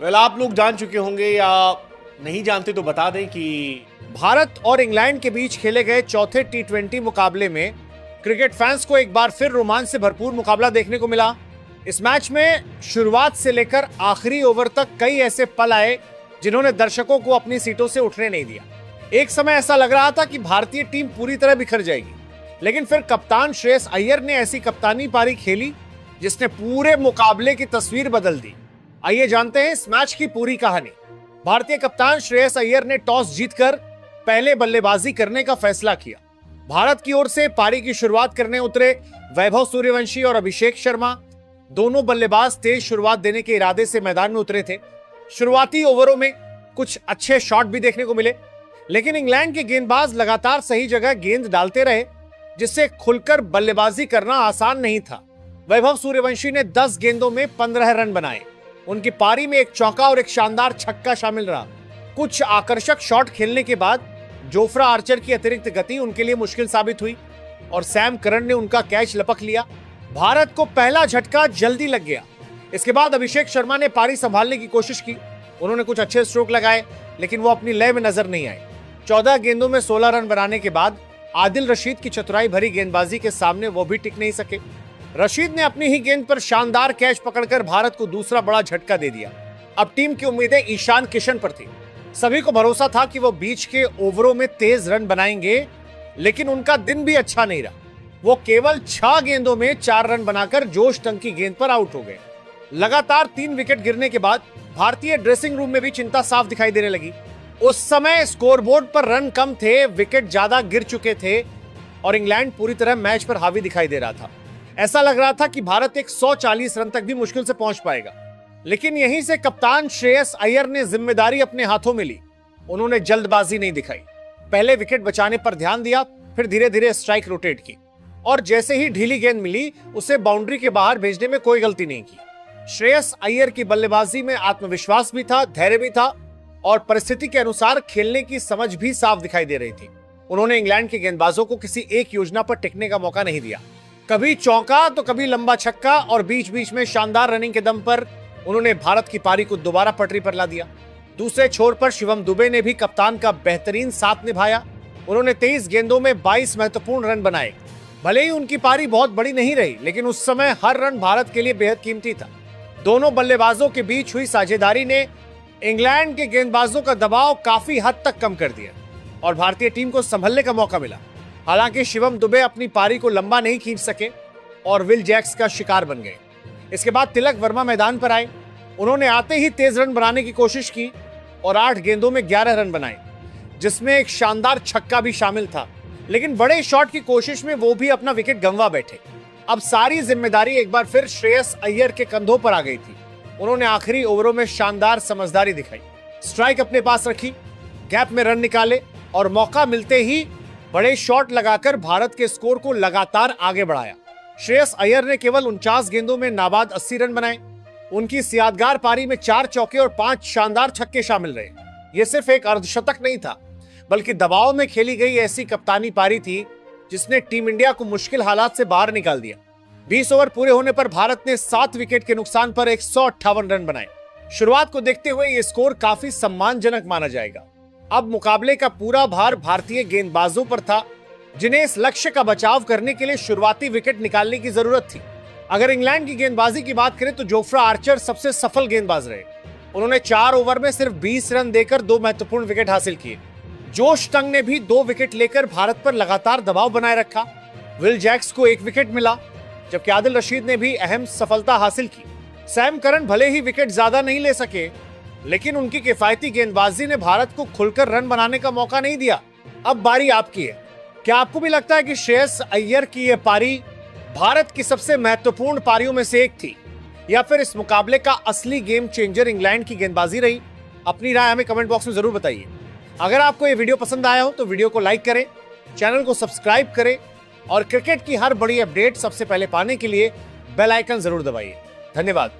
आप लोग जान चुके होंगे या नहीं जानते तो बता दें कि भारत और इंग्लैंड के बीच खेले गए चौथे टी20 मुकाबले में क्रिकेट फैंस को एक बार फिर रोमांच से भरपूर मुकाबला देखने को मिला। इस मैच में शुरुआत से लेकर आखिरी ओवर तक कई ऐसे पल आए जिन्होंने दर्शकों को अपनी सीटों से उठने नहीं दिया। एक समय ऐसा लग रहा था कि भारतीय टीम पूरी तरह बिखर जाएगी, लेकिन फिर कप्तान श्रेयस अय्यर ने ऐसी कप्तानी पारी खेली जिसने पूरे मुकाबले की तस्वीर बदल दी। आइए जानते हैं इस मैच की पूरी कहानी। भारतीय कप्तान श्रेयस अय्यर ने टॉस जीतकर पहले बल्लेबाजी करने का फैसला किया। भारत की ओर से पारी की शुरुआत करने उतरे वैभव सूर्यवंशी और अभिषेक शर्मा। दोनों बल्लेबाज तेज शुरुआत देने के इरादे से मैदान में उतरे थे। शुरुआती ओवरों में कुछ अच्छे शॉट भी देखने को मिले, लेकिन इंग्लैंड के गेंदबाज लगातार सही जगह गेंद डालते रहे, जिससे खुलकर बल्लेबाजी करना आसान नहीं था। वैभव सूर्यवंशी ने 10 गेंदों में 15 रन बनाए। उनकी पारी में एक चौका और एक शानदार छक्का शामिल रहा। कुछ आकर्षक शॉट खेलने के बाद जोफ्रा आर्चर की अतिरिक्त गति उनके लिए मुश्किल साबित हुई और सैम करन ने उनका कैच लपक लिया। भारत को पहला झटका जल्दी लग गया। इसके बाद अभिषेक शर्मा ने पारी संभालने की कोशिश की। उन्होंने कुछ अच्छे स्ट्रोक लगाए, लेकिन वो अपनी लय में नजर नहीं आए। 14 गेंदों में 16 रन बनाने के बाद आदिल रशीद की चतुराई भरी गेंदबाजी के सामने वो भी टिक नहीं सके। रशीद ने अपनी ही गेंद पर शानदार कैच पकड़कर भारत को दूसरा बड़ा झटका दे दिया। अब टीम की उम्मीदें ईशान किशन पर थी। सभी को भरोसा था कि वो बीच के ओवरों में तेज रन बनाएंगे, लेकिन उनका दिन भी अच्छा नहीं रहा। वो केवल 6 गेंदों में 4 रन बनाकर जोश टंग की गेंद पर आउट हो गए। लगातार 3 विकेट गिरने के बाद भारतीय ड्रेसिंग रूम में भी चिंता साफ दिखाई देने लगी। उस समय स्कोरबोर्ड पर रन कम थे, विकेट ज्यादा गिर चुके थे और इंग्लैंड पूरी तरह मैच पर हावी दिखाई दे रहा था। ऐसा लग रहा था कि भारत 140 रन तक भी मुश्किल से पहुंच पाएगा, लेकिन यहीं से कप्तान श्रेयस अय्यर ने जिम्मेदारी अपने हाथों में ली। उन्होंने जल्दबाजी नहीं दिखाई। पहले विकेट बचाने पर ध्यान दिया, फिर धीरे धीरे स्ट्राइक रोटेट की और जैसे ही ढीली गेंद मिली उसे बाउंड्री के बाहर भेजने में कोई गलती नहीं की। श्रेयस अय्यर की बल्लेबाजी में आत्मविश्वास भी था, धैर्य भी था और परिस्थिति के अनुसार खेलने की समझ भी साफ दिखाई दे रही थी। उन्होंने इंग्लैंड के गेंदबाजों को किसी एक योजना पर टिकने का मौका नहीं दिया। कभी चौका तो कभी लंबा छक्का और बीच बीच में शानदार रनिंग के दम पर उन्होंने भारत की पारी को दोबारा पटरी पर ला दिया। दूसरे छोर पर शिवम दुबे ने भी कप्तान का बेहतरीन साथ निभाया। उन्होंने 23 गेंदों में 22 महत्वपूर्ण रन बनाए। भले ही उनकी पारी बहुत बड़ी नहीं रही, लेकिन उस समय हर रन भारत के लिए बेहद कीमती था। दोनों बल्लेबाजों के बीच हुई साझेदारी ने इंग्लैंड के गेंदबाजों का दबाव काफी हद तक कम कर दिया और भारतीय टीम को संभलने का मौका मिला। हालांकि शिवम दुबे अपनी पारी को लंबा नहीं खींच सके और विल जैक्स का शिकार बन गए। इसके बाद तिलक वर्मा मैदान पर आए। उन्होंने आते ही तेज रन बनाने की कोशिश की और 8 गेंदों में 11 रन बनाए, जिसमें एक शानदार छक्का भी शामिल था। लेकिन बड़े शॉट की कोशिश में वो भी अपना विकेट गंवा बैठे। अब सारी जिम्मेदारी एक बार फिर श्रेयस अय्यर के कंधों पर आ गई थी। उन्होंने आखिरी ओवरों में शानदार समझदारी दिखाई, स्ट्राइक अपने पास रखी, गैप में रन निकाले और मौका मिलते ही बड़े शॉट लगाकर भारत के स्कोर को लगातार आगे बढ़ाया। श्रेयस अय्यर ने केवल 49 गेंदों में नाबाद 80 रन बनाए। उनकी इस यादगार पारी में 4 चौके और 5 शानदार छक्के शामिल रहे। यह सिर्फ एक अर्धशतक नहीं था, बल्कि दबाव में खेली गई ऐसी कप्तानी पारी थी जिसने टीम इंडिया को मुश्किल हालात से बाहर निकाल दिया। 20 ओवर पूरे होने पर भारत ने 7 विकेट के नुकसान पर 158 रन बनाए। शुरुआत को देखते हुए यह स्कोर काफी सम्मानजनक माना जाएगा। अब मुकाबले का पूरा भार भारतीय गेंदबाजों पर था, जिन्हें इस लक्ष्य का बचाव करने के लिए शुरुआती विकेट निकालने की जरूरत थी। अगर इंग्लैंड की गेंदबाजी की बात करें तो जोफ्रा आर्चर सबसे सफल गेंदबाज रहे। उन्होंने 4 ओवर में सिर्फ 20 रन देकर 2 महत्वपूर्ण विकेट हासिल किए। जोश टंग ने भी 2 विकेट लेकर भारत पर लगातार दबाव बनाए रखा। विल जैक्स को 1 विकेट मिला, जबकि आदिल रशीद ने भी अहम सफलता हासिल की। सैम करन भले ही विकेट ज्यादा नहीं ले सके, लेकिन उनकी किफायती गेंदबाजी ने भारत को खुलकर रन बनाने का मौका नहीं दिया। अब बारी आपकी है। क्या आपको भी लगता है कि श्रेयस अय्यर की यह पारी भारत की सबसे महत्वपूर्ण पारियों में से एक थी, या फिर इस मुकाबले का असली गेम चेंजर इंग्लैंड की गेंदबाजी रही? अपनी राय हमें कमेंट बॉक्स में जरूर बताइए। अगर आपको यह वीडियो पसंद आया हो तो वीडियो को लाइक करें, चैनल को सब्सक्राइब करें और क्रिकेट की हर बड़ी अपडेट सबसे पहले पाने के लिए बेल आइकन जरूर दबाइए। धन्यवाद।